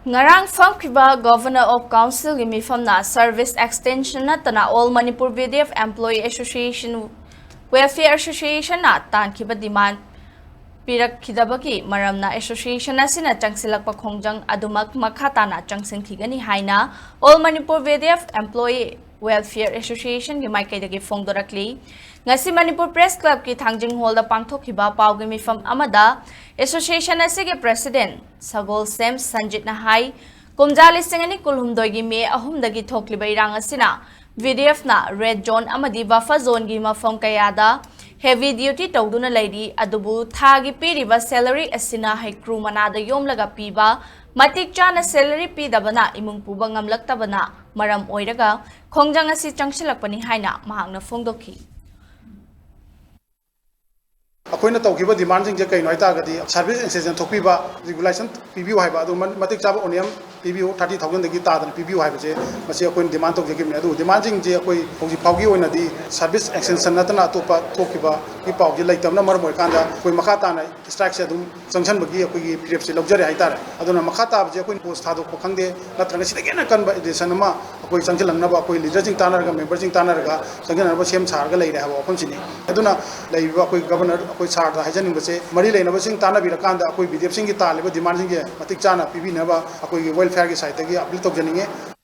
Ngarang Famkriba Governor of Council Imphal Service Extension na Tana All Manipur BDF Employee Association Welfare Association na tankiba demand Pirakidabaki Maramna Association asina Changsilakpa Khongjang adumak Makha Tana Changsinkhigani haina All Manipur BDF Employee Welfare Association gi maikaidagi fongdorakli ngasi Manipur Press Club ki Thangjing Hall da pangthokhiba pawgi mifam amada Association asige President Sagol Sem Sanjit na hai kumjali singani kulhumdoi gi me ahumdagi thokliba irang asina VDF na Red Zone amadi Buffer Zone gi mafam kayada heavy duty tawduna laidi adubu thagi piriba salary asina hai crew manada yomlaga piba matik chana salary pidabana imung puba ngamlaktabana maram oiraga Khongjang asi changsilakpani haina mahakna fongdokhi अखोइना तौखिबा demand सिंग जे कइनो हाइतागदि service extension थोकपिबा regulation पीबीओ हाइबा अदु मतिक चाबा ओनियम पीबीओ 30000 दगी तादन पीबीओ हाइबसे मसे अखोइन डिमांड तौजगिबने अदु डिमांड सिंग जे अखोइ हौजि फावगी ओइनादि सर्विस एक्सटेंशन नतना अतोपा थोकपिबा कि पावजि लैतमना मरम ओइकांदा अखोइ मखा ताना स्ट्राइक से अदु संगसन बगी अखोइ पीएफ से लौजरे हाइतारे अदुना मखा ताबजे अखोइ पोस्ट थादोक खंगदे नत्रंग सिदगेना कनबा एडिशन मा अखोइ संगसलंगनबा अखोइ लीडर सिंग तानारगा मेंबर सिंग तानारगा संगनबा सेम सारगा लैरे हाबा अखोमसिनि अदुना लैबा अखोइ गवर्नर अखोइ सारदा हाइजनिंग बसे मरी लेनबा सिंग तानाबिरकांदा अखोइ बीडीएफ सिंग की तालेबा डिमांड सिंग के मतिक चाना पीबीनबा अखोइ वेलफेयर की साइड तगी अपील तौजनिंगे